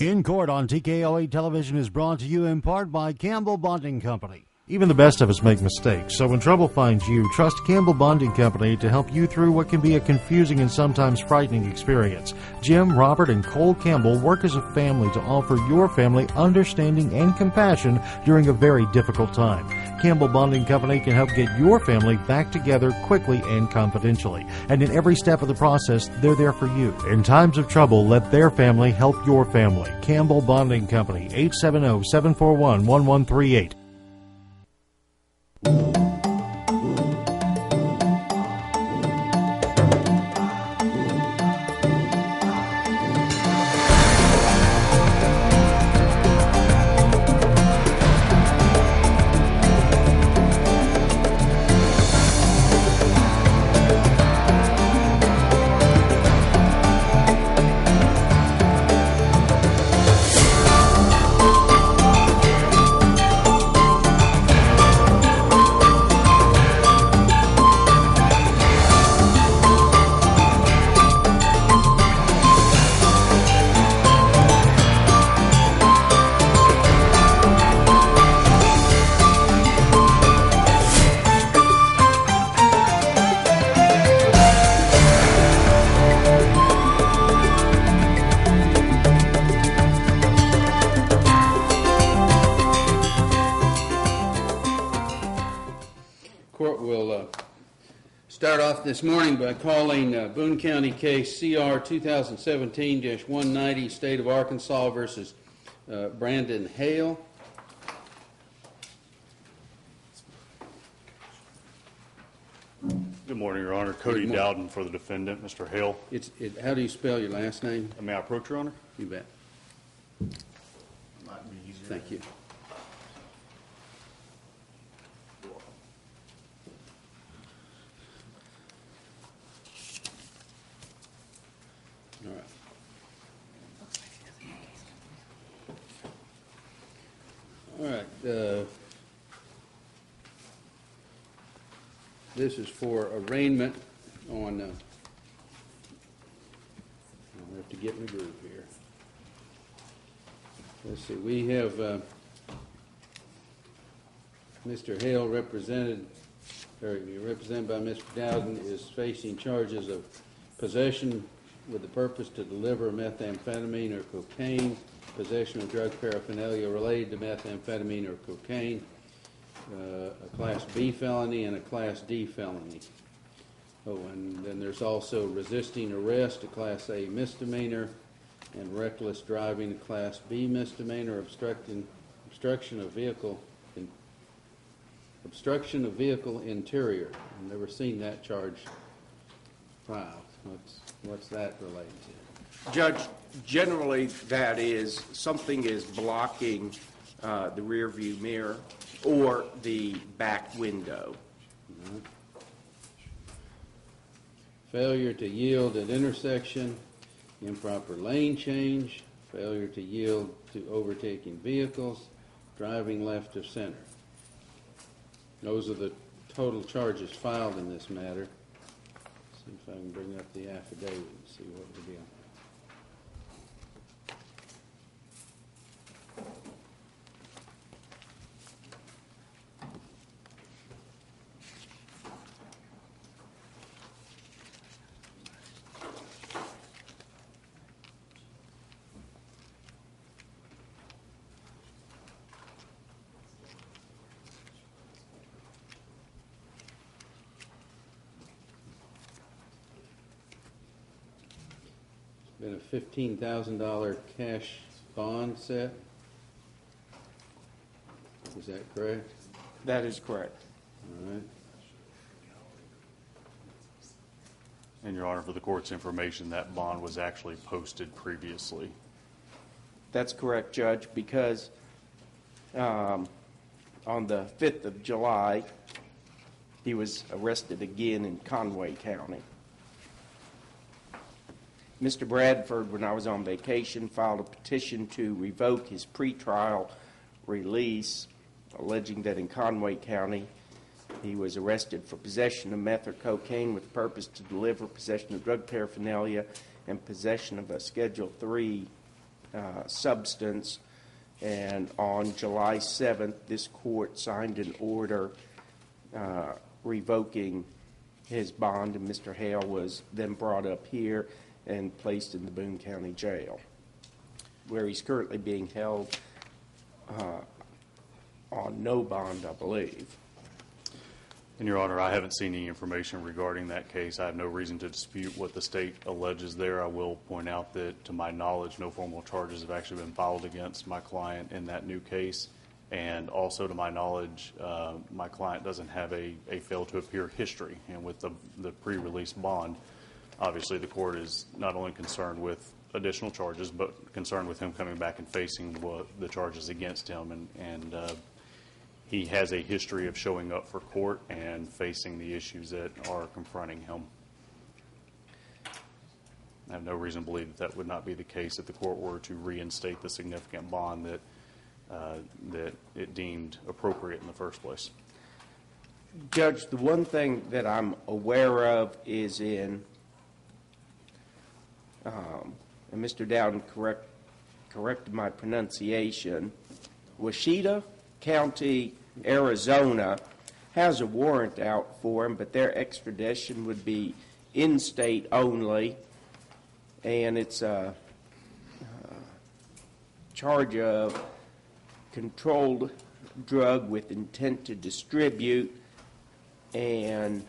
In Court on TKLA Television is brought to you in part by Campbell Bonding Company. Even the best of us make mistakes, so when trouble finds you, trust Campbell Bonding Company to help you through what can be a confusing and sometimes frightening experience. Jim, Robert, and Cole Campbell work as a family to offer your family understanding and compassion during a very difficult time. Campbell Bonding Company can help get your family back together quickly and confidentially. And in every step of the process, they're there for you. In times of trouble, let their family help your family. Campbell Bonding Company, 870-741-1138. Start off this morning by calling Boone County case CR 2017-190, State of Arkansas versus Brandon Hale. Good morning, Your Honor. Cody Dowden for the defendant, Mr. Hale. How do you spell your last name? May I approach, Your Honor? You bet. Might be easier. Thank you. All right. This is for arraignment on. I'll have to get in the groove here. Let's see. We have Mr. Hale represented by Mr. Dowden is facing charges of possession with the purpose to deliver methamphetamine or cocaine, possession of drug paraphernalia related to methamphetamine or cocaine, a Class B felony and a Class D felony. Oh, and then there's also resisting arrest, a Class A misdemeanor, and reckless driving, a Class B misdemeanor, obstruction of vehicle interior. I've never seen that charge filed. What's that related to? Judge, generally that is something is blocking the rear view mirror or the back window. Mm-hmm. Failure to yield at intersection, improper lane change, failure to yield to overtaking vehicles, driving left of center. Those are the total charges filed in this matter. See if I can bring up the affidavit and see what we're dealing with. Been a $15,000 cash bond set. Is that correct? That is correct. All right. And, Your Honor, for the court's information, that bond was actually posted previously. That's correct, Judge, because on the 5th of July, he was arrested again in Conway County. Mr. Bradford, when I was on vacation, filed a petition to revoke his pretrial release, alleging that in Conway County he was arrested for possession of meth or cocaine with purpose to deliver, possession of drug paraphernalia, and possession of a Schedule III substance. And on July 7th, this court signed an order revoking his bond, and Mr. Hale was then brought up here and placed in the Boone County Jail, where he's currently being held on no bond, I believe. In Your Honor, I haven't seen any information regarding that case. I have no reason to dispute what the state alleges there. I will point out that, to my knowledge, no formal charges have actually been filed against my client in that new case. And also, to my knowledge, my client doesn't have a fail to appear history. And with the pre-release bond, obviously the court is not only concerned with additional charges, but concerned with him coming back and facing the charges against him. And he has a history of showing up for court and facing the issues that are confronting him. I have no reason to believe that that would not be the case if the court were to reinstate the significant bond that it deemed appropriate in the first place. Judge, the one thing that I'm aware of is in, and Mr. Dowden corrected my pronunciation, Washita County, Arizona, has a warrant out for him, but their extradition would be in-state only, and it's a charge of controlled drug with intent to distribute, and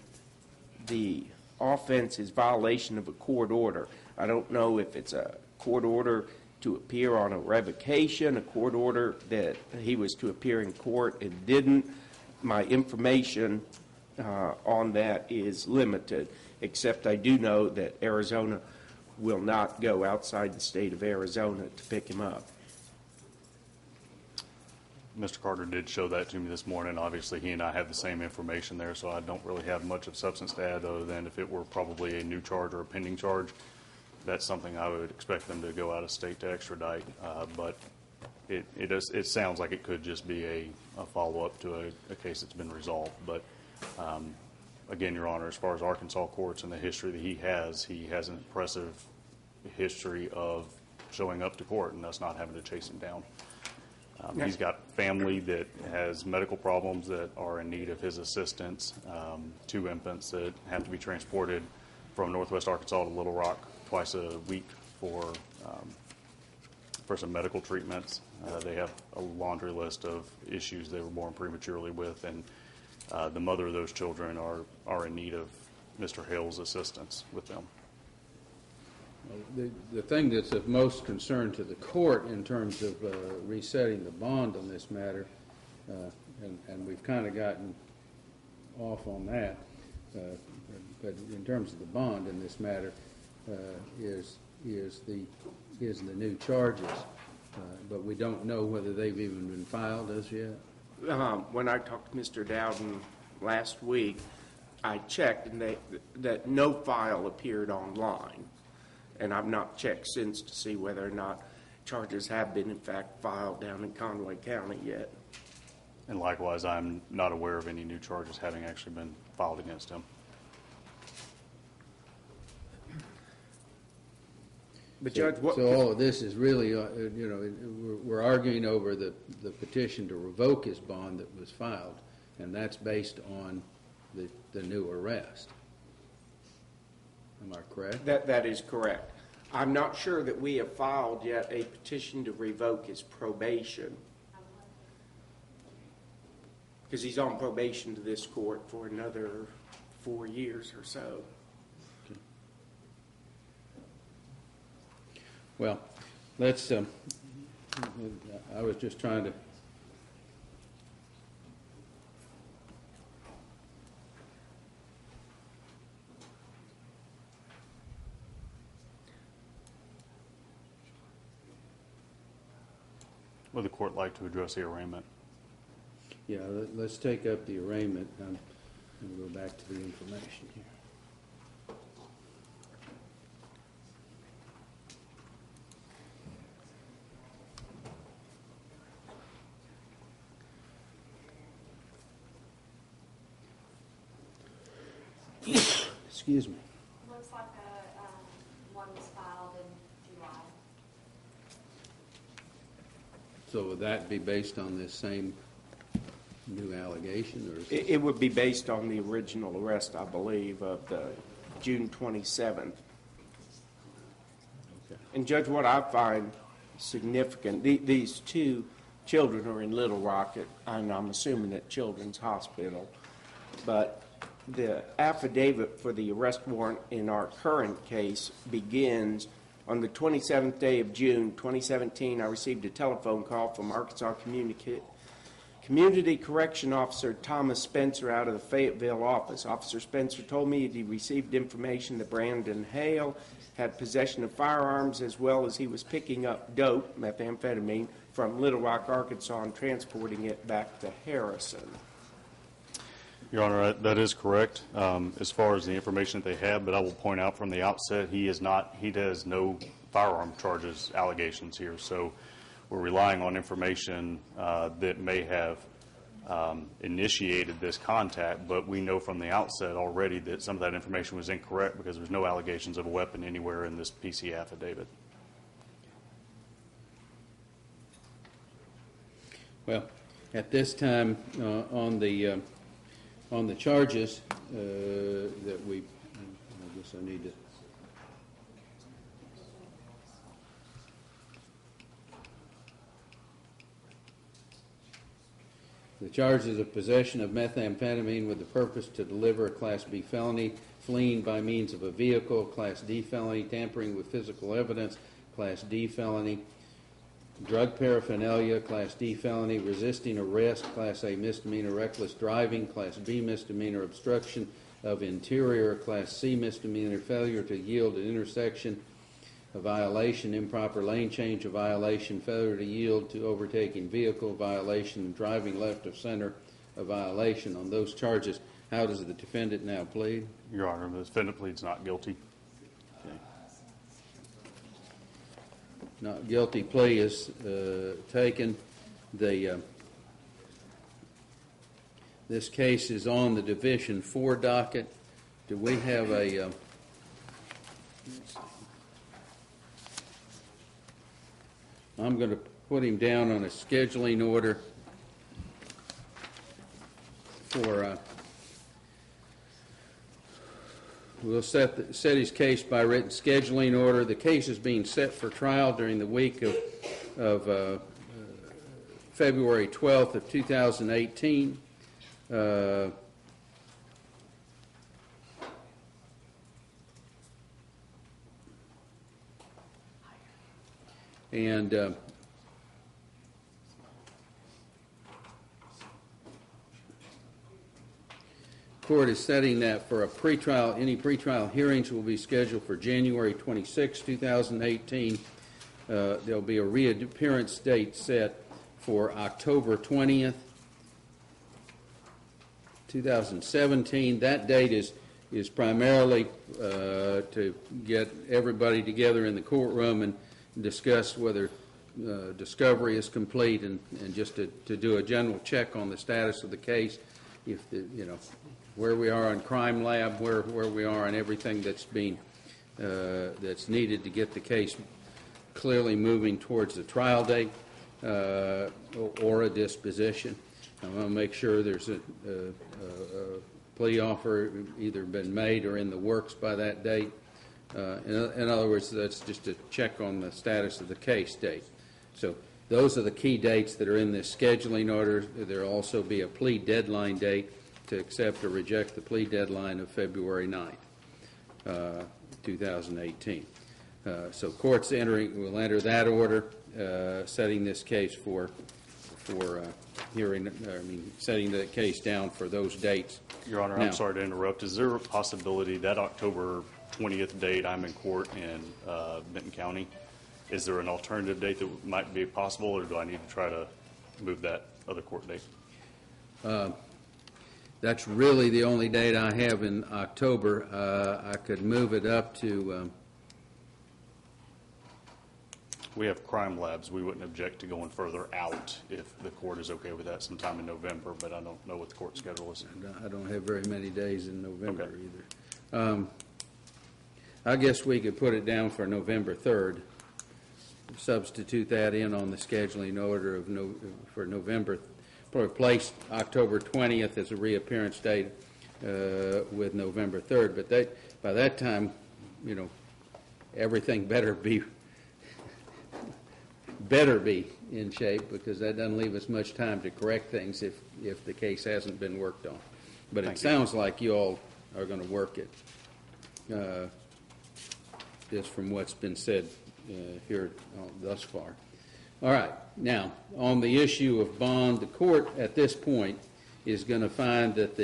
the offense is violation of a court order. I don't know if it's a court order to appear on a revocation, a court order that he was to appear in court and didn't. My information on that is limited, except I do know that Arizona will not go outside the state of Arizona to pick him up. Mr. Carter did show that to me this morning. Obviously, he and I have the same information there, so I don't really have much of substance to add other than if it were probably a new charge or a pending charge, that's something I would expect them to go out of state to extradite. But it sounds like it could just be a follow-up to a case that's been resolved. But again, Your Honor, as far as Arkansas courts and the history that he has an impressive history of showing up to court and us not having to chase him down. He's got family that has medical problems that are in need of his assistance, 2 infants that have to be transported from Northwest Arkansas to Little Rock twice a week for some medical treatments. They have a laundry list of issues they were born prematurely with, and the mother of those children are in need of Mr. Hale's assistance with them. The thing that's of most concern to the court in terms of resetting the bond on this matter, and we've kind of gotten off on that, but in terms of the bond in this matter, is the new charges. But we don't know whether they've even been filed as yet. When I talked to Mr. Dowden last week, I checked and that no file appeared online. And I've not checked since to see whether or not charges have been in fact filed down in Conway County yet. And likewise, I'm not aware of any new charges having actually been filed against him. But Judge, so all of this is really, we're arguing over the petition to revoke his bond that was filed, and that's based on the new arrest. Am I correct? That is correct. I'm not sure that we have filed yet a petition to revoke his probation, because he's on probation to this court for another 4 years or so. Okay. Well, let's, I was just trying to Would the court like to address the arraignment? Yeah, let's take up the arraignment and we'll go back to the information here. Excuse me. Looks like one was filed in July. So would that be based on this same new allegation, or is it? It would be based on the original arrest, I believe, of the June 27th. Okay. And Judge, what I find significant, these two children are in Little Rock, and I'm assuming at Children's Hospital, but the affidavit for the arrest warrant in our current case begins on the 27th day of June 2017. I received a telephone call from Arkansas Community Correction Officer Thomas Spencer out of the Fayetteville office. Officer Spencer told me he received information that Brandon Hale had possession of firearms, as well as he was picking up dope, methamphetamine, from Little Rock, Arkansas, and transporting it back to Harrison. Your Honor, that is correct as far as the information that they have, but I will point out from the outset he has no firearm charges allegations here. So we're relying on information that may have initiated this contact, but we know from the outset already that some of that information was incorrect because there's no allegations of a weapon anywhere in this PC affidavit. Well, at this time, on the charges that we, I guess I need to. The charges of possession of methamphetamine with the purpose to deliver a Class B felony, fleeing by means of a vehicle, Class D felony, tampering with physical evidence, Class D felony, drug paraphernalia, Class D felony, resisting arrest, Class A misdemeanor, reckless driving, Class B misdemeanor, obstruction of interior, Class C misdemeanor, failure to yield at intersection, a violation, improper lane change, a violation, failure to yield to overtaking vehicle, violation, driving left of center, a violation. On those charges, how does the defendant now plead? Your Honor, the defendant pleads not guilty. Okay. Not guilty plea is taken. This case is on the Division 4 docket. Do we have a I'm going to put him down on a scheduling order for we'll set his case by written scheduling order. The case is being set for trial during the week of February 12th of 2018. And court is setting that for a pretrial. Any pretrial hearings will be scheduled for January 26, 2018. There'll be a reappearance date set for October 20th, 2017. That date is primarily to get everybody together in the courtroom and discuss whether discovery is complete and just to do a general check on the status of the case, if where we are on crime lab, where we are on everything that's being that's needed to get the case clearly moving towards the trial date or a disposition. I want to make sure there's a plea offer either been made or in the works by that date. In other words, that's just a check on the status of the case date. So those are the key dates that are in this scheduling order. There will also be a plea deadline date to accept or reject the plea deadline of February 9th, 2018. So courts will enter that order, setting this case for hearing. Setting the case down for those dates. Your Honor, I'm sorry to interrupt. Is there a possibility that October 20th date I'm in court in Benton County, is there an alternative date that might be possible, or do I need to try to move that other court date? That's really the only date I have in October. I could move it up to we have crime labs. We wouldn't object to going further out if the court is okay with that sometime in November, but I don't know what the court schedule is. I don't have very many days in November Okay. either. I guess we could put it down for November 3rd. substitute that in on the scheduling order of for November, replace October 20th as a reappearance date with November 3rd. But by that time, you know, everything better be in shape, because that doesn't leave us much time to correct things if the case hasn't been worked on. But it sounds like you all are going to work it, just from what's been said here thus far. All right. Now, on the issue of bond, the court at this point is going to find that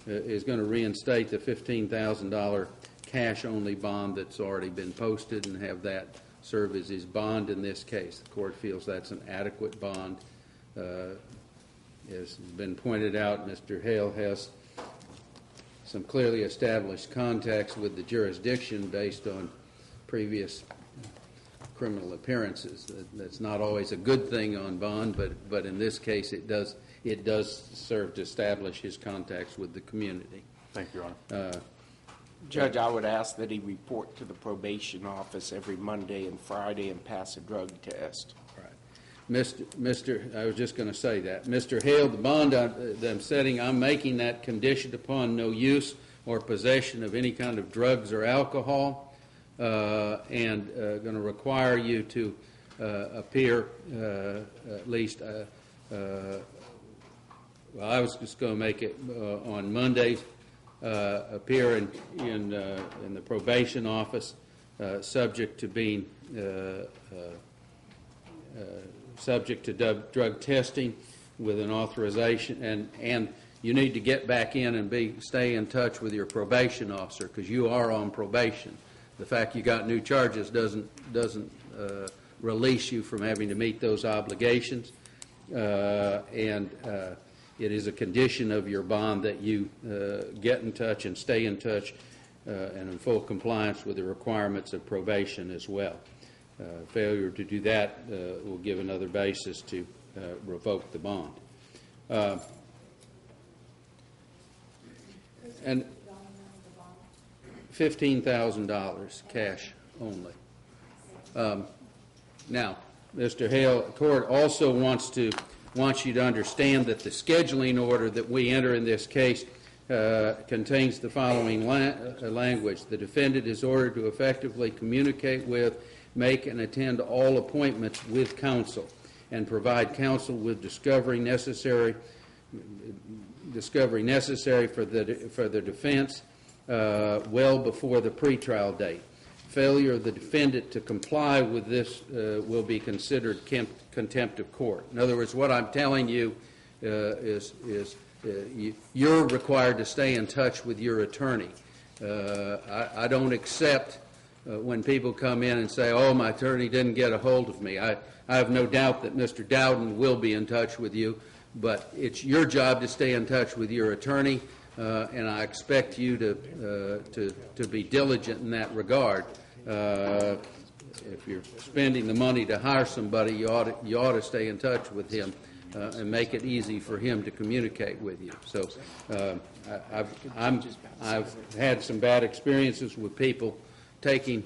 is going to reinstate the $15,000 cash-only bond that's already been posted and have that serve as his bond in this case. The court feels that's an adequate bond. As has been pointed out, Mr. Hale has some clearly established contacts with the jurisdiction based on previous criminal appearances. That's not always a good thing on bond, but in this case it does serve to establish his contacts with the community. Thank you, Your Honor. Judge, I would ask that he report to the probation office every Monday and Friday and pass a drug test. Right. I was just going to say that. Mr. Hale, the bond that I'm setting, I'm making that conditioned upon no use or possession of any kind of drugs or alcohol, and going to require you to appear at least, well, I was just going to make it on Mondays, appear in the probation office, subject to being subject to drug testing with an authorization, and you need to get back in and stay in touch with your probation officer, because you are on probation. The fact you got new charges doesn't release you from having to meet those obligations, and it is a condition of your bond that you get in touch and stay in touch and in full compliance with the requirements of probation as well. Failure to do that will give another basis to revoke the bond. And $15,000 cash only. Now, Mr. Hale, the court also wants you to understand that the scheduling order that we enter in this case contains the following language. The defendant is ordered to effectively communicate with, make, and attend all appointments with counsel, and provide counsel with discovery necessary for the defense well before the pretrial date. Failure of the defendant to comply with this will be considered contempt of court. In other words, what I'm telling you is you're required to stay in touch with your attorney. I don't accept when people come in and say, oh, my attorney didn't get a hold of me. I have no doubt that Mr. Dowden will be in touch with you, but it's your job to stay in touch with your attorney, and I expect you to be diligent in that regard. If you're spending the money to hire somebody, you ought to stay in touch with him and make it easy for him to communicate with you. So I've had some bad experiences with people taking,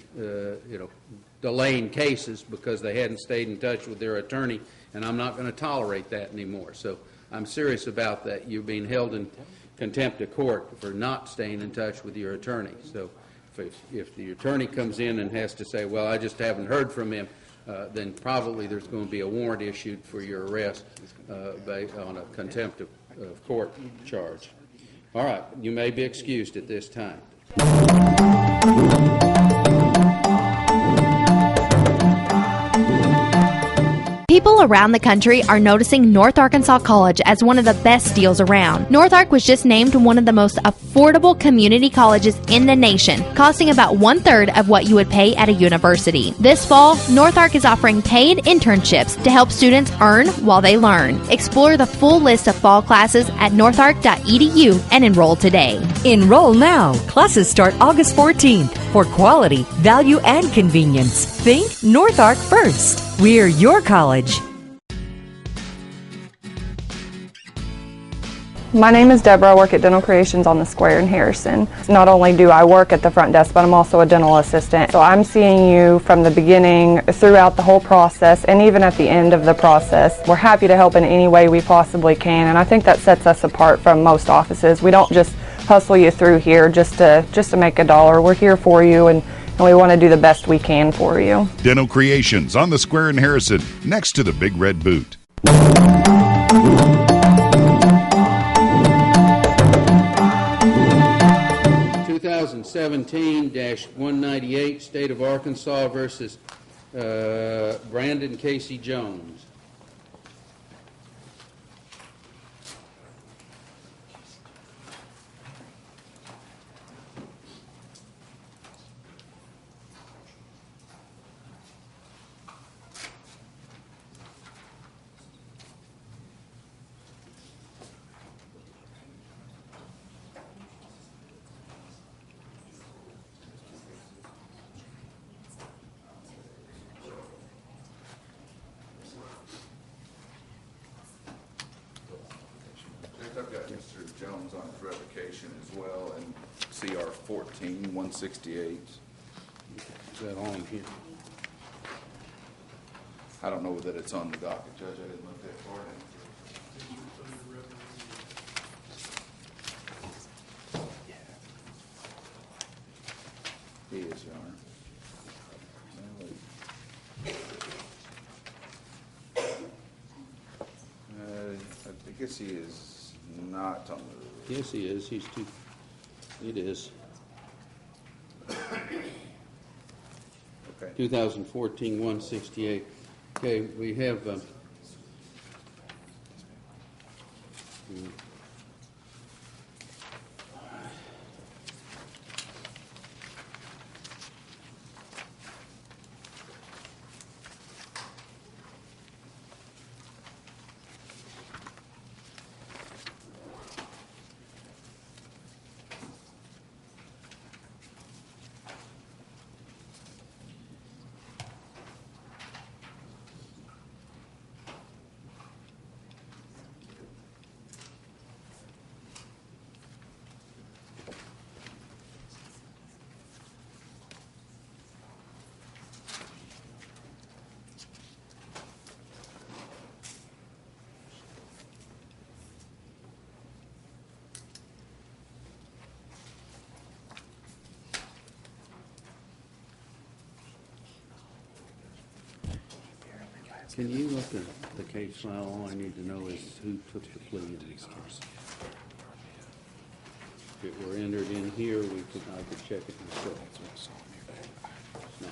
delaying cases because they hadn't stayed in touch with their attorney, and I'm not going to tolerate that anymore. So I'm serious about that. You're being held in contempt of court for not staying in touch with your attorney. So if the attorney comes in and has to say, well, I just haven't heard from him, then probably there's going to be a warrant issued for your arrest on a contempt of court charge. All right, you may be excused at this time. People around the country are noticing North Arkansas College as one of the best deals around. North Ark was just named one of the most affordable community colleges in the nation, costing about 1/3 of what you would pay at a university. This fall, North Ark is offering paid internships to help students earn while they learn. Explore the full list of fall classes at northark.edu and enroll today. Enroll now. Classes start August 14th. For quality, value, and convenience, think North Ark first. We're your college. My name is Deborah. I work at Dental Creations on the Square in Harrison. Not only do I work at the front desk, but I'm also a dental assistant. So I'm seeing you from the beginning, throughout the whole process, and even at the end of the process. We're happy to help in any way we possibly can, and I think that sets us apart from most offices. We don't just hustle you through here just to make a dollar. We're here for you, and we want to do the best we can for you. Dental Creations on the Square in Harrison, next to the Big Red Boot. 2017-198, State of Arkansas versus Brandon Casey Jones. I've got Mr. Jones on his revocation as well, and CR 14-168. Is that on here? I don't know that it's on the docket, Judge. I didn't look that far in. He is, Your Honor. I guess he is not on the... Yes, he is. He's too... It is. Okay. 2014-168. Okay, we have... Can you look at the case file? All I need to know is who took the plea in this case. If it were entered in here, I could check it myself. It's not.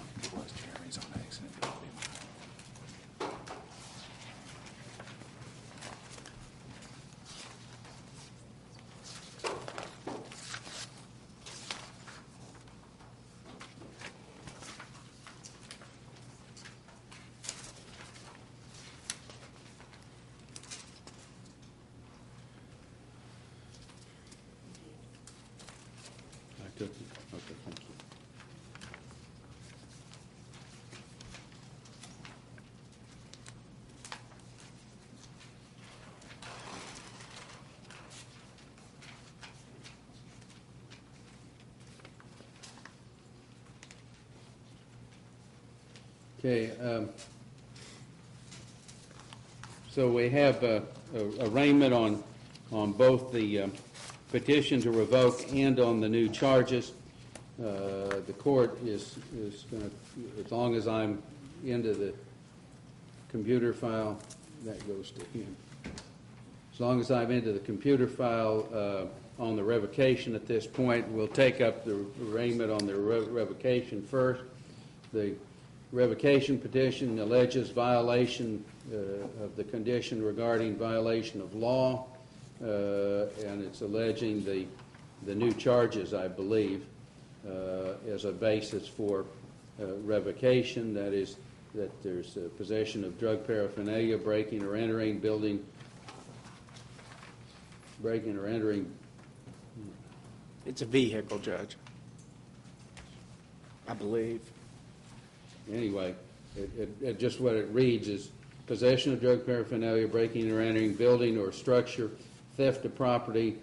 I took it. Okay, thank you. Okay, so we have arraignment on both the petition to revoke and on the new charges. The court is going to, as long as I'm into the computer file, that goes to him. As long as I'm into the computer file on the revocation at this point, we'll take up the arraignment on the revocation first. The revocation petition alleges violation of the condition regarding violation of law, and it's alleging the new charges, I believe, as a basis for revocation. That is, that there's possession of drug paraphernalia, breaking or entering. It's a vehicle, Judge, I believe. Anyway, just what it reads is possession of drug paraphernalia, breaking or entering building or structure theft of property,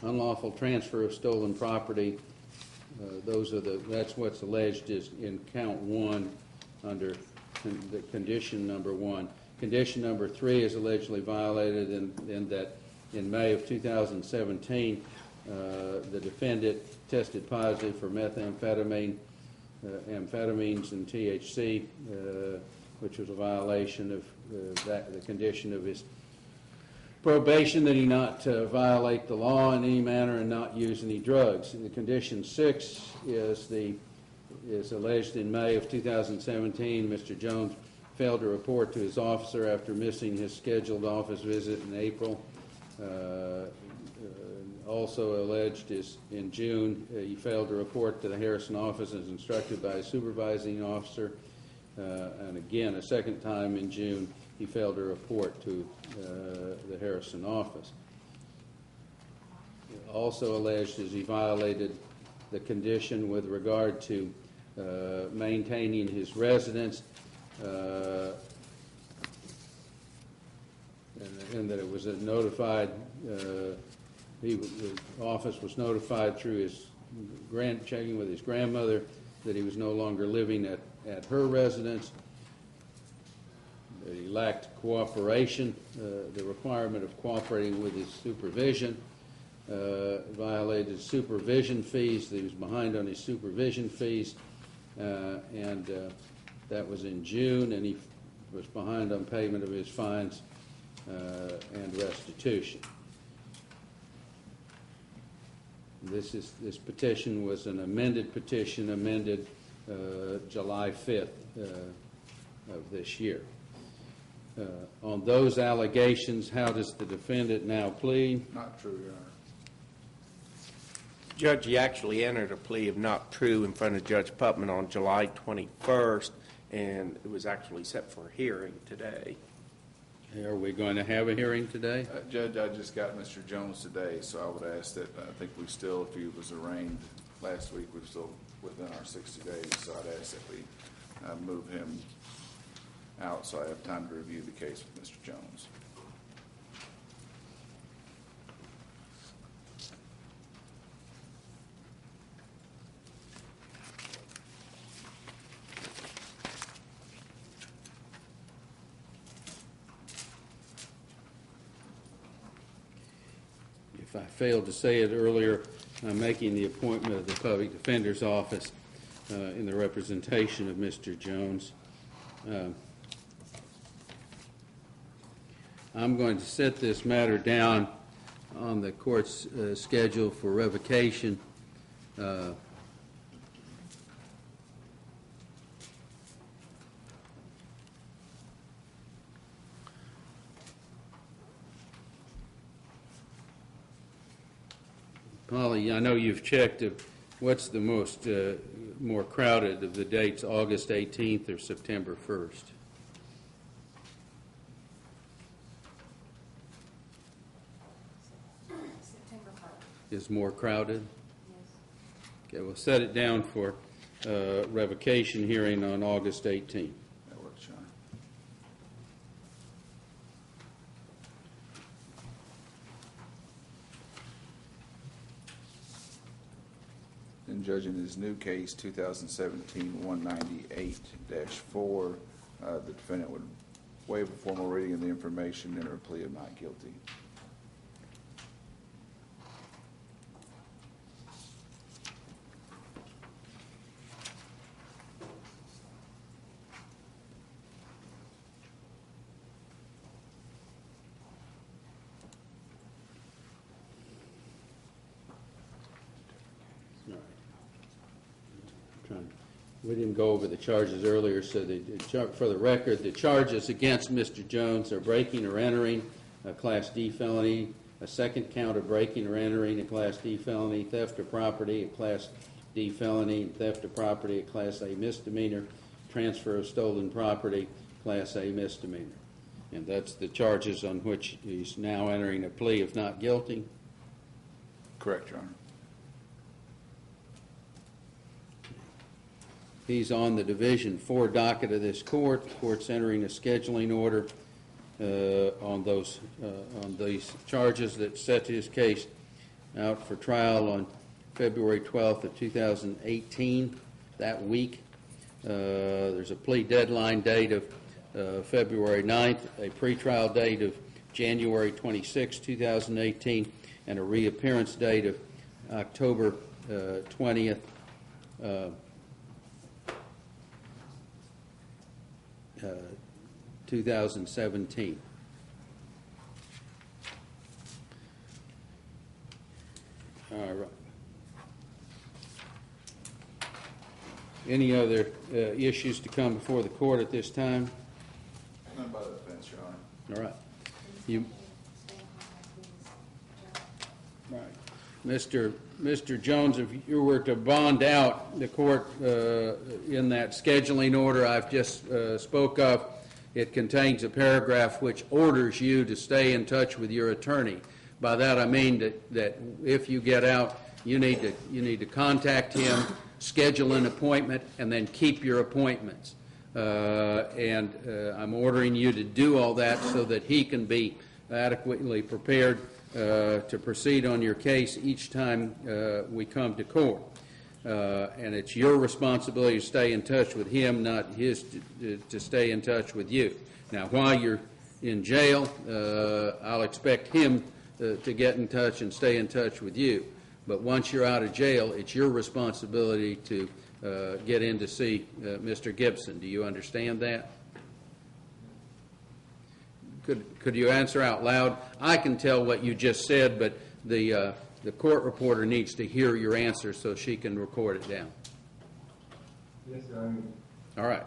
unlawful transfer of stolen property. That's what's alleged is in count 1 under the condition number 1. Condition number 3 is allegedly violated in that in May of 2017, the defendant tested positive for methamphetamine, amphetamines, and THC, which was a violation of the condition of his probation, that he not violate the law in any manner and not use any drugs. And the condition 6 is alleged in May of 2017, Mr. Jones failed to report to his officer after missing his scheduled office visit in April. Also alleged is in June, he failed to report to the Harrison office as instructed by his supervising officer. And again, a second time in June, he failed to report to the Harrison office. Also alleged is he violated the condition with regard to maintaining his residence, and that it was notified, the office was notified through his checking with his grandmother that he was no longer living at her residence, that he lacked cooperation, the requirement of cooperating with his supervision, violated supervision fees, that he was behind on his supervision fees, and that was in June, and he was behind on payment of his fines and restitution. This petition was an amended petition, amended July 5th of this year. On those allegations, how does the defendant now plead? Not true, Your Honor. Judge, he actually entered a plea of not true in front of Judge Putman on July 21st, and it was actually set for a hearing today. Are we going to have a hearing today? Judge, I just got Mr. Jones today, so I would ask that, I think we still, if he was arraigned last week, we're still within our 60 days, so I'd ask that we move him out so I have time to review the case with Mr. Jones. If I failed to say it earlier, I'm making the appointment of the Public Defender's Office in the representation of Mr. Jones. I'm going to set this matter down on the court's schedule for revocation. Polly, I know you've checked what's the most more crowded of the dates, August 18th or September 1st? September 1st. Is more crowded? Yes. Okay, we'll set it down for revocation hearing on August 18th. That works, Your Honor. And Judge, in his new case, 2017-198-4, the defendant would waive a formal reading of the information and enter a plea of not guilty. We didn't go over the charges earlier, so for the record, the charges against Mr. Jones are breaking or entering a Class D felony, a second count of breaking or entering a Class D felony, theft of property, a Class D felony, and theft of property, a Class A misdemeanor, transfer of stolen property, Class A misdemeanor. And that's the charges on which he's now entering a plea of not guilty. Correct, Your Honor. He's on the Division 4 docket of this court. The court's entering a scheduling order on these charges that set his case out for trial on February 12th of 2018, that week. There's a plea deadline date of February 9th, a pretrial date of January 26, 2018, and a reappearance date of October 20th. 2017. All right. Any other issues to come before the court at this time? None by the defense, Your Honor. All right. You, right. Mr. Jones, if you were to bond out the court in that scheduling order I've just spoke of, it contains a paragraph which orders you to stay in touch with your attorney. By that I mean that if you get out, you need to contact him, schedule an appointment, and then keep your appointments. I'm ordering you to do all that so that he can be adequately prepared to proceed on your case each time we come to court. And it's your responsibility to stay in touch with him, not his to stay in touch with you. Now, while you're in jail, I'll expect him to get in touch and stay in touch with you. But once you're out of jail, it's your responsibility to get in to see Mr. Gibson. Do you understand that? Could you answer out loud? I can tell what you just said, but the court reporter needs to hear your answer so she can record it down. Yes, sir. All right.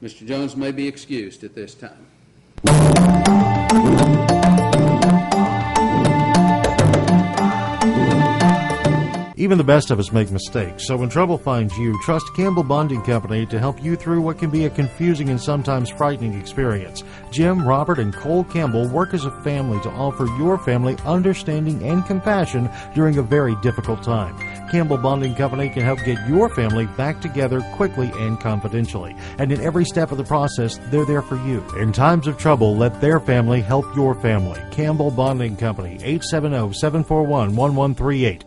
Mr. Jones may be excused at this time. Even the best of us make mistakes, so when trouble finds you, trust Campbell Bonding Company to help you through what can be a confusing and sometimes frightening experience. Jim, Robert, and Cole Campbell work as a family to offer your family understanding and compassion during a very difficult time. Campbell Bonding Company can help get your family back together quickly and confidentially. And in every step of the process, they're there for you. In times of trouble, let their family help your family. Campbell Bonding Company, 870-741-1138.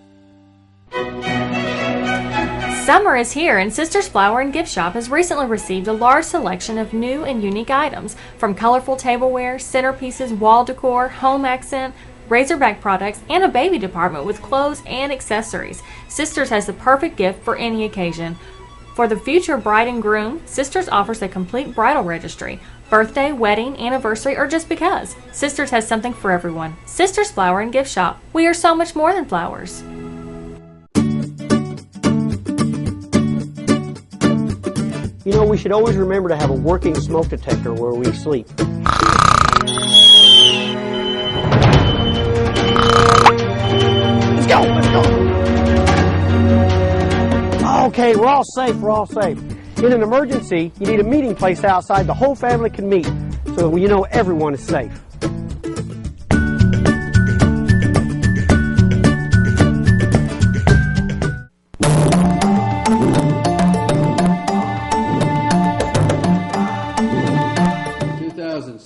Summer is here, and Sisters Flower and Gift Shop has recently received a large selection of new and unique items, from colorful tableware, centerpieces, wall decor, home accent, Razorback products, and a baby department with clothes and accessories. Sisters has the perfect gift for any occasion. For the future bride and groom, Sisters offers a complete bridal registry. Birthday, wedding, anniversary, or just because. Sisters has something for everyone. Sisters Flower and Gift Shop. We are so much more than flowers. You know, we should always remember to have a working smoke detector where we sleep. Let's go, let's go. Okay, we're all safe, we're all safe. In an emergency, you need a meeting place outside the whole family can meet, so you know everyone is safe.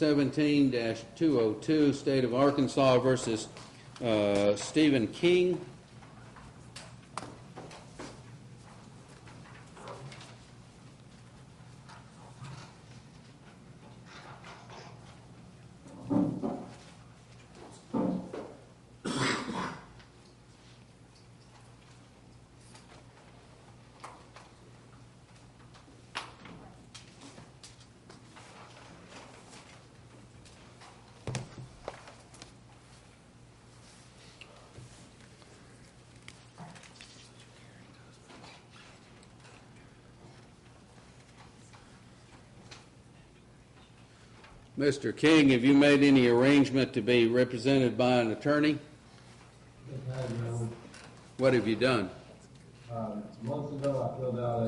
17-202, State of Arkansas versus Stephen King. Mr. King, have you made any arrangement to be represented by an attorney? What have you done? Months ago, I filled out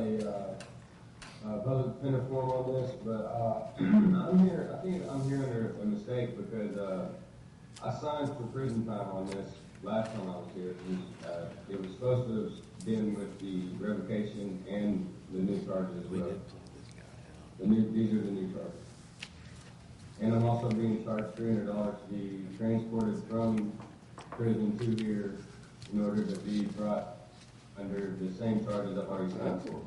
a public defender form on this, but I'm here. I think I'm here under a mistake because I signed for prison time on this last time I was here. It was supposed to have been with the revocation and the new charges as well. These are the new charges. and I'm also being charged $300 to be transported from prison to here in order to be brought under the same charges I've already signed for.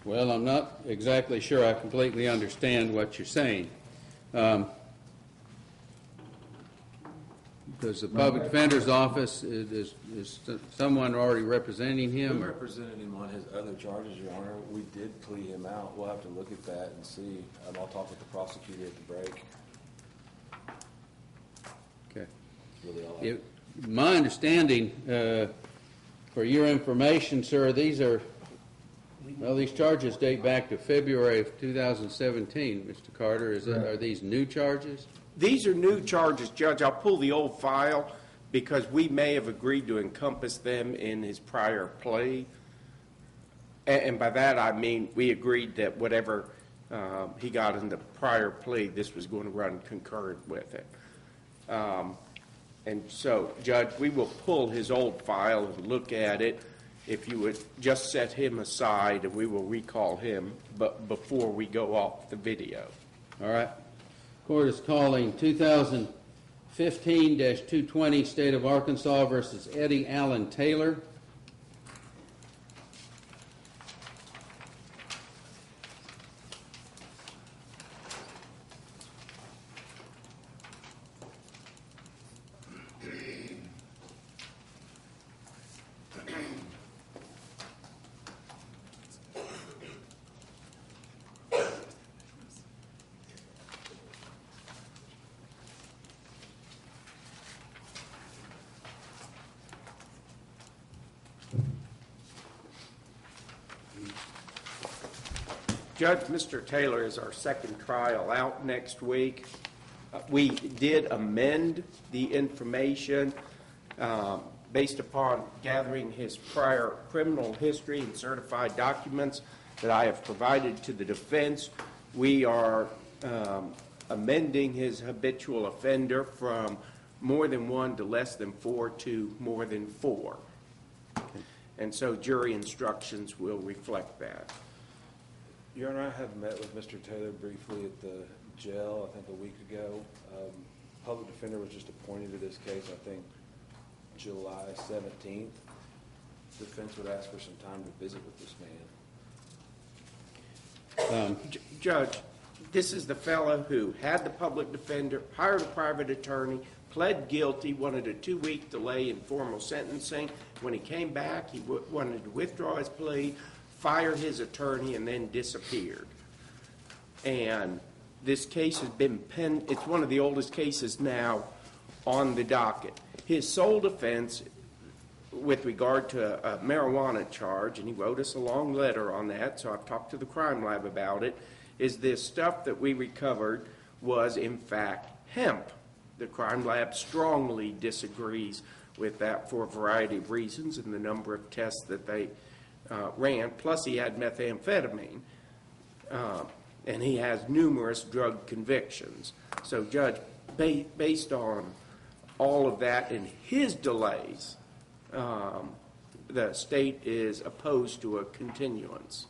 Well, I'm not exactly sure I completely understand what you're saying. Does the public defender's office, is someone already representing him? We represented him on his other charges, Your Honor. We did plea him out. We'll have to look at that and see. I'll talk with the prosecutor at the break. Okay. Really all My understanding, for your information, sir, these charges date back to February of 2017, Mr. Carter. Are these new charges? These are new charges, Judge. I'll pull the old file because we may have agreed to encompass them in his prior plea. And by that I mean we agreed that whatever he got in the prior plea, this was going to run concurrent with it. And so, Judge, we will pull his old file and look at it. If you would just set him aside, and we will recall him, but before we go off the video. All right. Court is calling 2015-220 State of Arkansas versus Eddie Allen Taylor. Judge, Mr. Taylor is our second trial out next week. We did amend the information based upon gathering his prior criminal history and certified documents that I have provided to the defense. We are amending his habitual offender from more than 1 to less than 4 to more than 4. And so jury instructions will reflect that. Your Honor, I have met with Mr. Taylor briefly at the jail, I think a week ago. Public defender was just appointed to this case, I think, July 17th. Defense would ask for some time to visit with this man. Judge, this is the fellow who had the public defender, hired a private attorney, pled guilty, wanted a 2-week delay in formal sentencing. When he came back, he wanted to withdraw his plea, fired his attorney, and then disappeared. And this case has been penned. It's one of the oldest cases now on the docket. His sole defense with regard to a marijuana charge, and he wrote us a long letter on that, so I've talked to the crime lab about it, is this stuff that we recovered was in fact hemp. The crime lab strongly disagrees with that for a variety of reasons and the number of tests that they ran. Plus he had methamphetamine, and he has numerous drug convictions. So, Judge, based on all of that and his delays, the state is opposed to a continuance.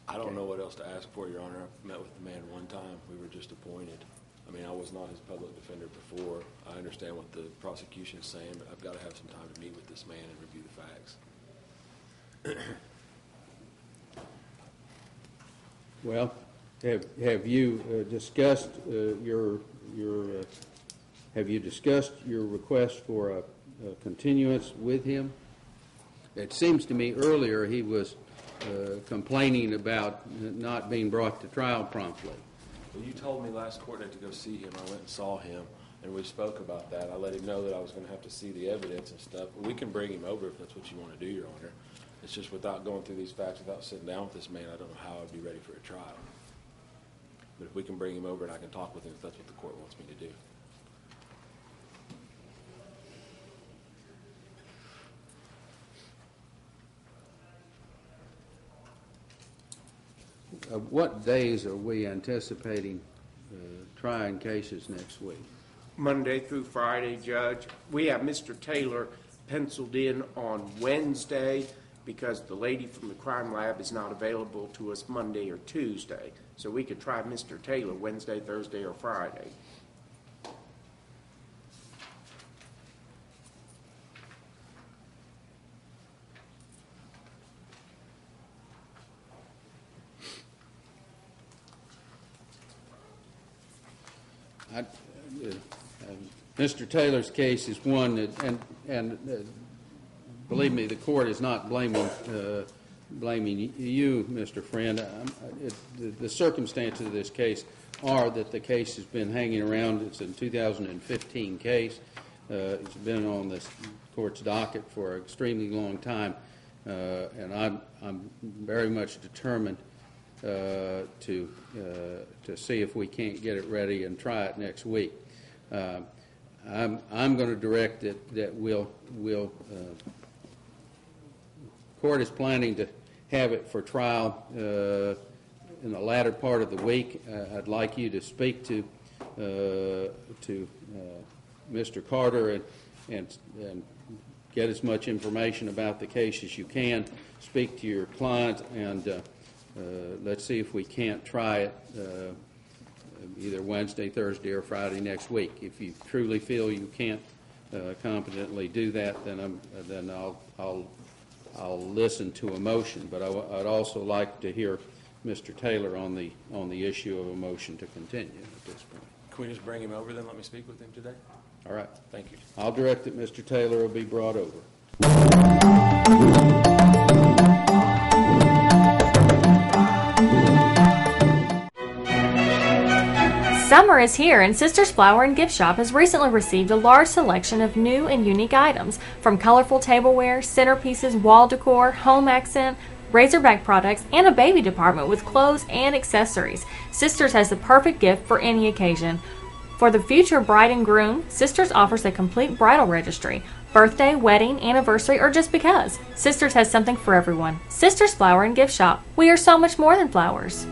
I don't know what else to ask for, Your Honor. I've met with the man one time. We were just appointed. I mean, I was not his public defender before. I understand what the prosecution is saying, but I've got to have some time to meet with this man and review the facts. Well, have you discussed have you discussed your request for a continuance with him? It seems to me earlier he was complaining about not being brought to trial promptly. Well, you told me last court night to go see him. I went and saw him, and we spoke about that. I let him know that I was going to have to see the evidence and stuff. We can bring him over if that's what you want to do, Your Honor. It's just without going through these facts, without sitting down with this man, I don't know how I'd be ready for a trial. But if we can bring him over and I can talk with him, if that's what the court wants me to do. What days are we anticipating trying cases next week? Monday through Friday, Judge. We have Mr. Taylor penciled in on Wednesday, because the lady from the crime lab is not available to us Monday or Tuesday. So we could try Mr. Taylor Wednesday, Thursday, or Friday. Mr. Taylor's case is one that, and believe me, the court is not blaming you, Mr. Friend. The circumstances of this case are that the case has been hanging around. It's a 2015 case. It's been on this court's docket for an extremely long time, and I'm very much determined to see if we can't get it ready and try it next week. I'm going to direct that we'll court is planning to have it for trial in the latter part of the week. I'd like you to speak to Mr. Carter and get as much information about the case as you can. Speak to your client, and let's see if we can't try it either Wednesday, Thursday, or Friday next week. If you truly feel you can't competently do that, then I'll listen to a motion. But I'd also like to hear Mr. Taylor on the issue of a motion to continue at this point. Can we just bring him over then? Let me speak with him today. All right. Thank you. I'll direct that Mr. Taylor will be brought over. Summer is here, and Sisters Flower and Gift Shop has recently received a large selection of new and unique items, from colorful tableware, centerpieces, wall decor, home accent, Razorback products, and a baby department with clothes and accessories. Sisters has the perfect gift for any occasion. For the future bride and groom, Sisters offers a complete bridal registry. Birthday, wedding, anniversary, or just because. Sisters has something for everyone. Sisters Flower and Gift Shop. We are so much more than flowers.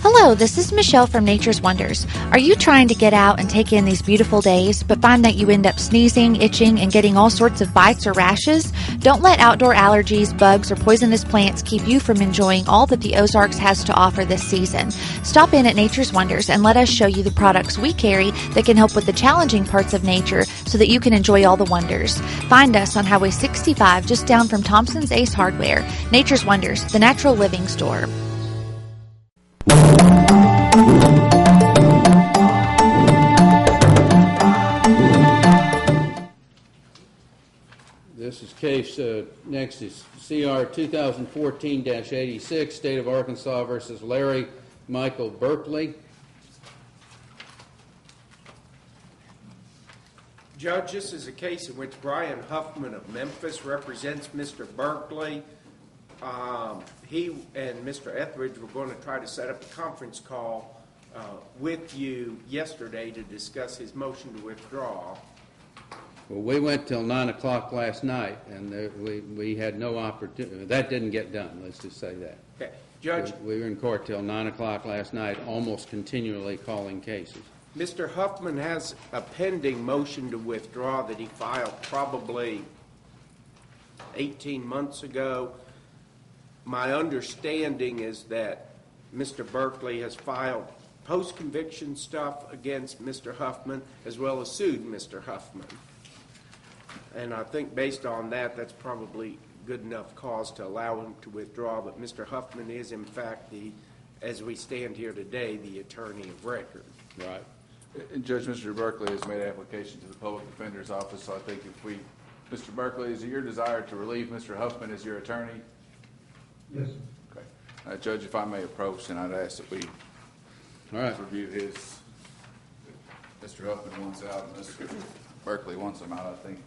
Hello, this is Michelle from Nature's Wonders. Are you trying to get out and take in these beautiful days, but find that you end up sneezing, itching, and getting all sorts of bites or rashes? Don't let outdoor allergies, bugs, or poisonous plants keep you from enjoying all that the Ozarks has to offer this season. Stop in at Nature's Wonders and let us show you the products we carry that can help with the challenging parts of nature so that you can enjoy all the wonders. Find us on Highway 65 just down from Thompson's Ace Hardware. Nature's Wonders, the natural living store. This is case, next is CR 2014-86, State of Arkansas versus Larry Michael Berkeley. Judge, this is a case in which Brian Huffman of Memphis represents Mr. Berkeley. He and Mr. Etheridge were going to try to set up a conference call with you yesterday to discuss his motion to withdraw. Well, we went till 9 o'clock last night, and we had no opportunity. That didn't get done, let's just say that. Okay. Judge, we were in court till 9 o'clock last night, almost continually calling cases. Mr. Huffman has a pending motion to withdraw that he filed probably 18 months ago. My understanding is that Mr. Berkeley has filed post-conviction stuff against Mr. Huffman as well as sued Mr. Huffman. And I think based on that, that's probably good enough cause to allow him to withdraw. But Mr. Huffman is, in fact, as we stand here today, the attorney of record. Right. And Judge, Mr. Berkeley has made application to the Public Defender's Office, so I think Mr. Berkeley, is it your desire to relieve Mr. Huffman as your attorney? Yes. Okay. Judge, if I may approach, and I'd ask that we review Mr. Huffman wants out and Mr. Berkeley wants him out, I think.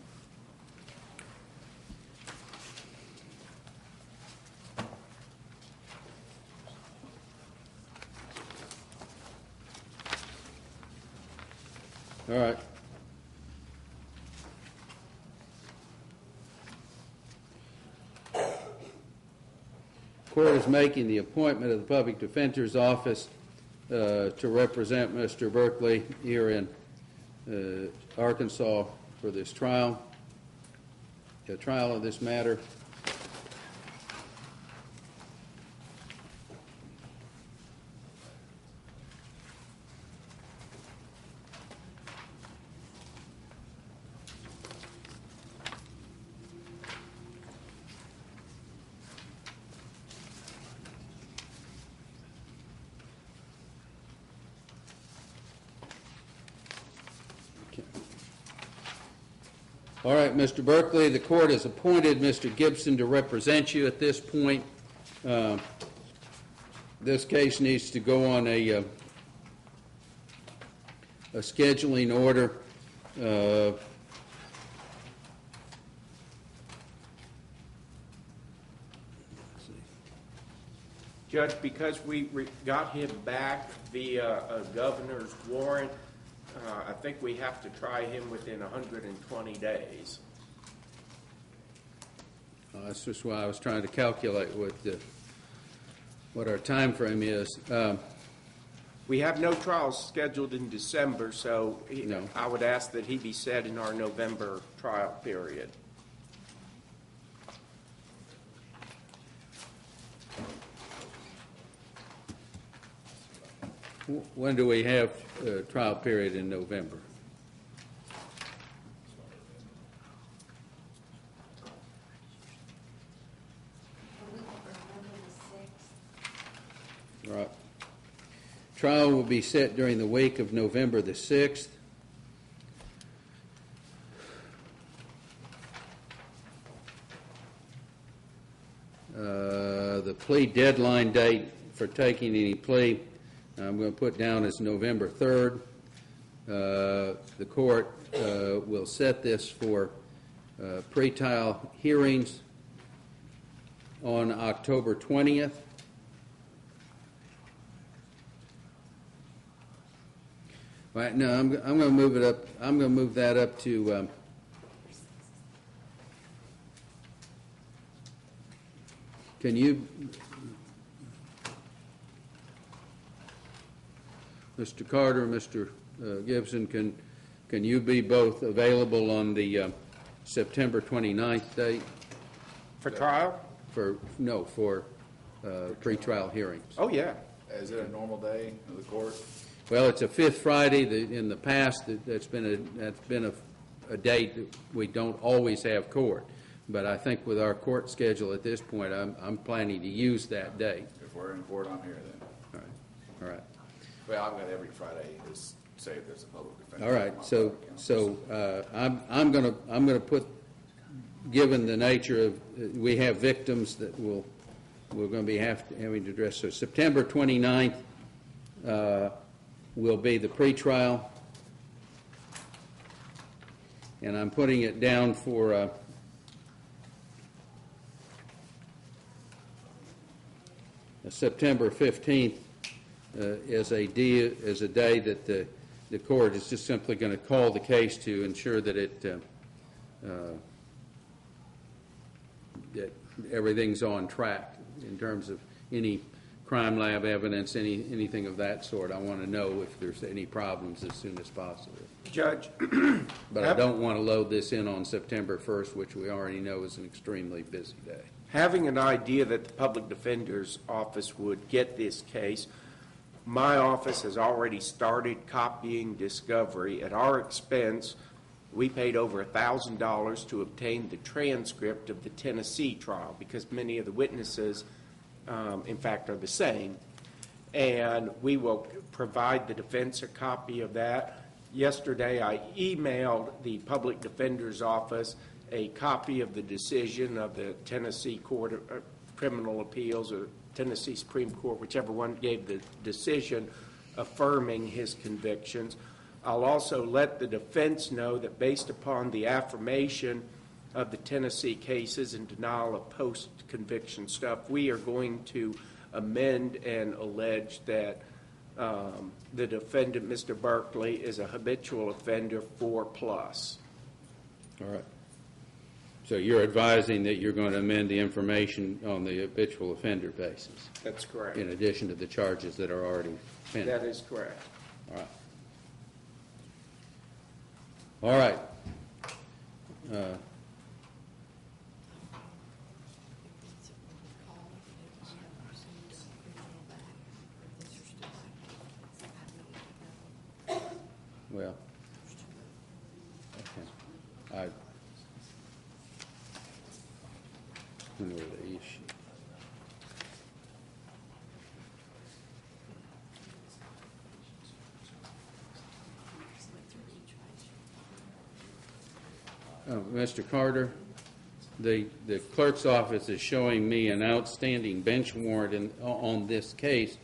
All right. Court is making the appointment of the Public Defender's Office to represent Mr. Berkeley here in Arkansas for this trial. The trial of this matter All right, Mr. Berkeley, the court has appointed Mr. Gibson to represent you at this point. This case needs to go on a scheduling order. Judge, because we got him back via a governor's warrant, I think we have to try him within 120 days. That's just why I was trying to calculate what our time frame is. We have no trials scheduled in December, so No. I would ask that he be set in our November trial period. When do we have a trial period in November? All right. Trial will be set during the week of November the 6th. The plea deadline date for taking any plea I'm going to put down as November 3rd. The court will set this for pretrial hearings on October 20th. Right, no, I'm going to move it up. I'm going to move that up to can you, Mr. Carter, Mr. Gibson, can you be both available on the September 29th date? For trial? For pretrial hearings. Oh, yeah. Is it a normal day of the court? Well, it's a fifth Friday. In the past, that's been a date that we don't always have court. But I think with our court schedule at this point, I'm planning to use that date. If we're in court, I'm here then. All right. All right. Well, I've got every Friday, just say if there's a public defender. All right. So I'm going to put, given the nature of we have victims that we're going to be having to address. So September 29th will be the pretrial, and I'm putting it down for September 15th is a day that the court is just simply going to call the case to ensure that that everything's on track in terms of any crime lab evidence, anything of that sort. I want to know if there's any problems as soon as possible. Judge. But I don't want to load this in on September 1st, which we already know is an extremely busy day. Having an idea that the public defender's office would get this case, my office has already started copying discovery. At our expense, we paid over $1,000 to obtain the transcript of the Tennessee trial because many of the witnesses, in fact, are the same. And we will provide the defense a copy of that. Yesterday, I emailed the public defender's office a copy of the decision of the Tennessee Court of Criminal Appeals or Tennessee Supreme Court, whichever one gave the decision affirming his convictions. I'll also let the defense know that based upon the affirmation of the Tennessee cases and denial of post-conviction stuff, we are going to amend and allege that the defendant, Mr. Berkeley, is a habitual offender 4+. All right. So you're advising that you're going to amend the information on the habitual offender basis? That's correct. In addition to the charges that are already pending? That is correct. All right. All right. Well, okay. I know the issue. Mr. Carter, the clerk's office is showing me an outstanding bench warrant on this case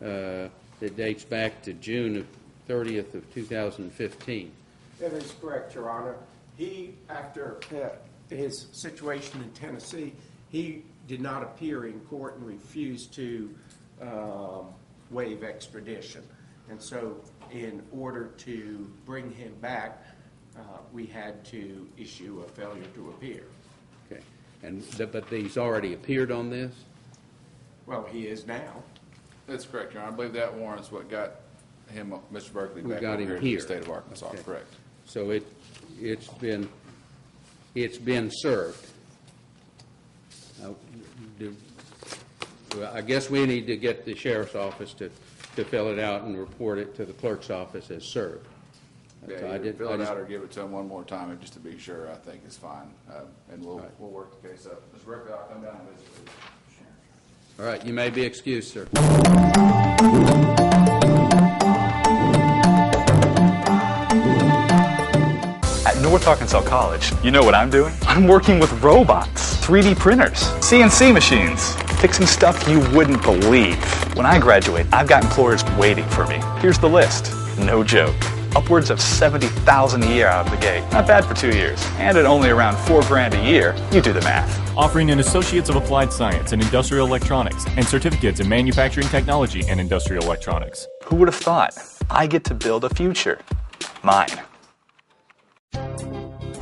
that dates back to June 30th of 2015. That is correct, Your Honor. He, after his situation in Tennessee, he did not appear in court and refused to waive extradition. And so in order to bring him back, we had to issue a failure to appear. Okay. But he's already appeared on this? Well, he is now. That's correct, Your Honor. I believe that warrant's what got him, Mr. Berkeley, We back got over him here to here. the state of Arkansas. Okay. Correct. So it's been served. I guess we need to get the sheriff's office to fill it out and report it to the clerk's office as served. Yeah, So either fill it out or give it to him one more time, just to be sure, I think is fine. And we'll work the case up. Mr. Berkeley, I'll come down and visit with you. All right, you may be excused, sir. At North Arkansas College, you know what I'm doing? I'm working with robots, 3D printers, CNC machines, fixing stuff you wouldn't believe. When I graduate, I've got employers waiting for me. Here's the list. No joke. Upwards of $70,000 a year out of the gate. Not bad for 2 years. And at only around $4 grand a year, you do the math. Offering an Associates of Applied Science in Industrial Electronics and certificates in Manufacturing Technology and Industrial Electronics. Who would have thought? I get to build a future. Mine.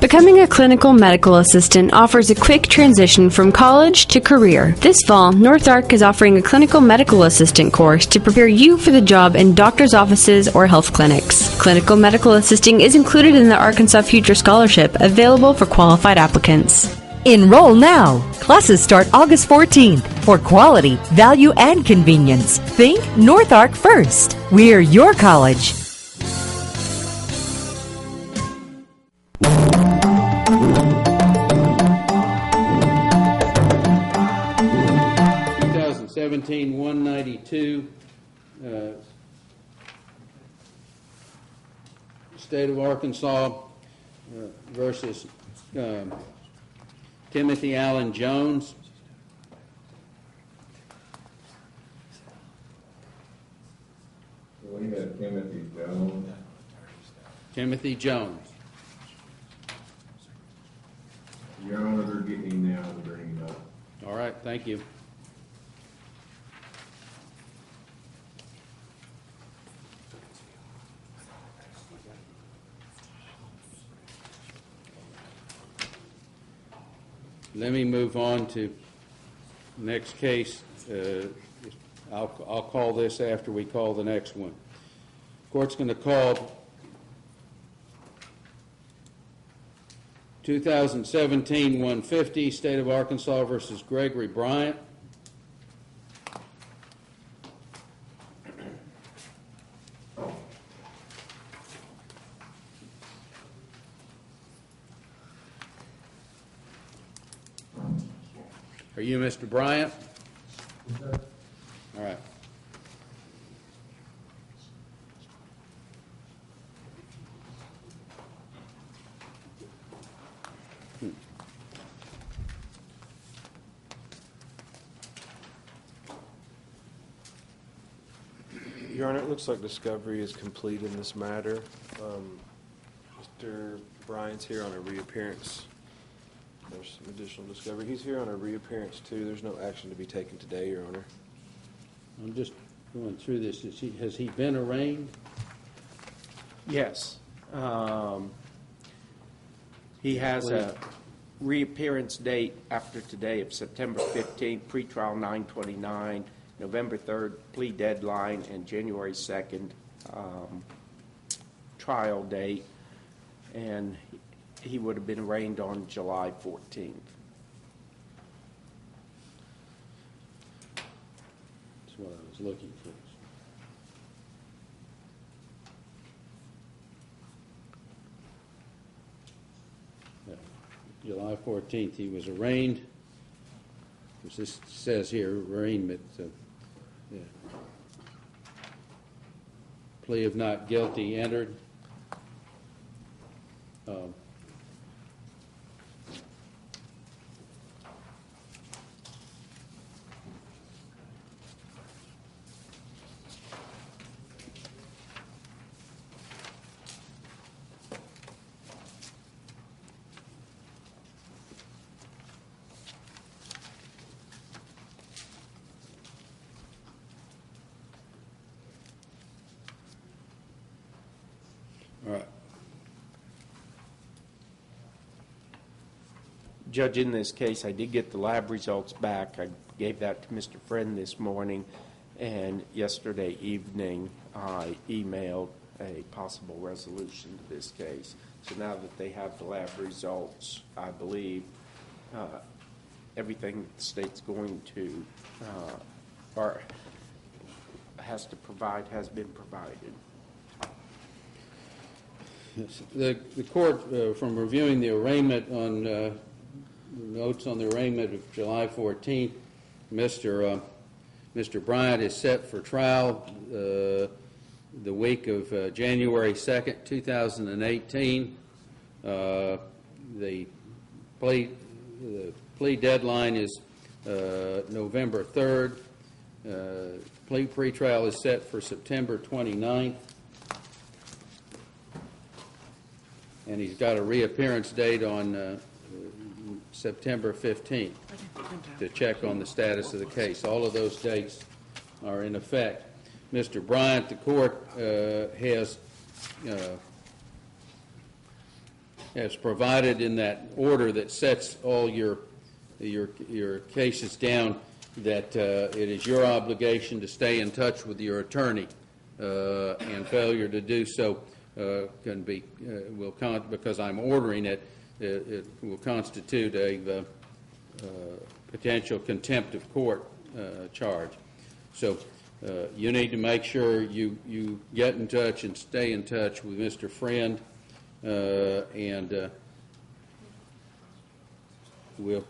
Becoming a clinical medical assistant offers a quick transition from college to career. This fall, North Ark is offering a clinical medical assistant course to prepare you for the job in doctor's offices or health clinics. Clinical medical assisting is included in the Arkansas Future Scholarship, available for qualified applicants. Enroll now. Classes start August 14th for quality, value, and convenience. Think North Ark first. We're your college. 2017-192, State of Arkansas versus Timothy Allen Jones. We have Timothy Jones. Timothy Jones. Your Honor, they're getting him now and bringing him up. All right, thank you. Let me move on to next case. I'll call this after we call the next one. Court's going to call 2017-150, State of Arkansas versus Gregory Bryant. Are you Mr. Bryant? Yes, sir. All right. Your Honor, it looks like discovery is complete in this matter. Mr. Bryant's here on a reappearance. There's some additional discovery. He's here on a reappearance, too. There's no action to be taken today, Your Honor. I'm just going through this. Has he been arraigned? Yes. He has a reappearance date after today of September 15th, pretrial 9/29, November 3rd, plea deadline, and January 2nd, trial date. And he would have been arraigned on July 14th. That's what I was looking for. Yeah. July 14th, he was arraigned. This says here, arraignment. Yeah. Plea of not guilty entered. Judge, in this case, I did get the lab results back. I gave that to Mr. Friend this morning, and yesterday evening I emailed a possible resolution to this case. So now that they have the lab results, I believe everything that the state's going to or has to provide has been provided. The court, from reviewing the arraignment on notes on the arraignment of July 14th, Mr. Bryant is set for trial the week of January 2nd, 2018. The plea deadline is November 3rd. Pre-trial is set for September 29th. And he's got a reappearance date on September 15th to check on the status of the case. All of those dates are in effect. Mr. Bryant, the court has provided in that order that sets all your cases down that it is your obligation to stay in touch with your attorney, and failure to do so can be because I'm ordering it, it will constitute a potential contempt of court charge. So you need to make sure you get in touch and stay in touch with Mr. Friend, and we'll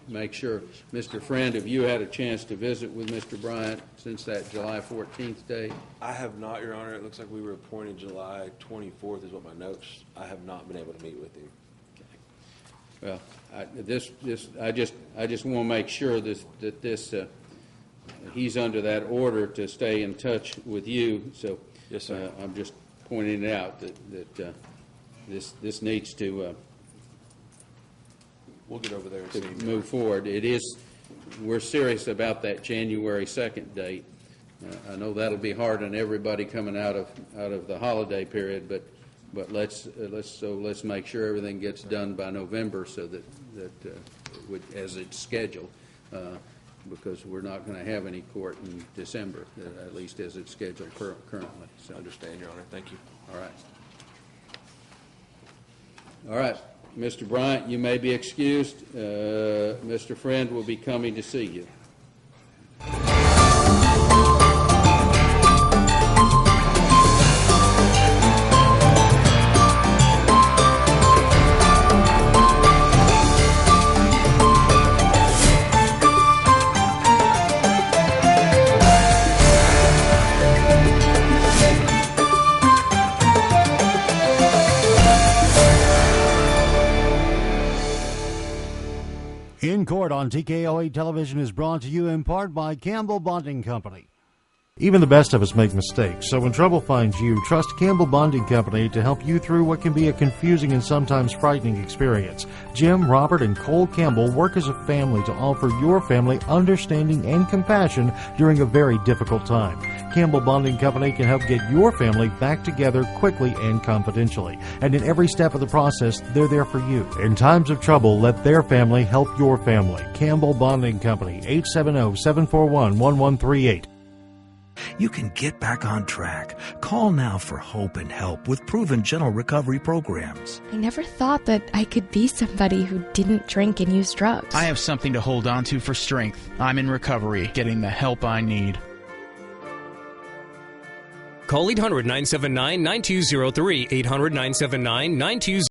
make sure. Mr. Friend, have you had a chance to visit with Mr. Bryant since that July 14th date? I have not, Your Honor. It looks like we were appointed July 24th is what my notes. I have not been able to meet with him. Well, I just want to make sure that he's under that order to stay in touch with you. So yes, sir. I'm just pointing out that this needs to. We'll get over there and to see. Move forward. We're serious about that January 2nd date. I know that'll be hard on everybody coming out of the holiday period, but let's make sure everything gets done by November so that as it's scheduled, because we're not going to have any court in December, at least as it's scheduled currently. So I understand, Your Honor. Thank you. All right. All right. Mr. Bryant, you may be excused. Mr. Friend will be coming to see you. In Court on TKO8 Television is brought to you in part by Campbell Bonding Company. Even the best of us make mistakes, so when trouble finds you, trust Campbell Bonding Company to help you through what can be a confusing and sometimes frightening experience. Jim, Robert, and Cole Campbell work as a family to offer your family understanding and compassion during a very difficult time. Campbell Bonding Company can help get your family back together quickly and confidentially. And in every step of the process, they're there for you. In times of trouble, let their family help your family. Campbell Bonding Company, 870-741-1138. You can get back on track. Call now for hope and help with proven gentle recovery programs. I never thought that I could be somebody who didn't drink and use drugs. I have something to hold on to for strength. I'm in recovery, getting the help I need. Call 800-979-9203, 800-979-9203.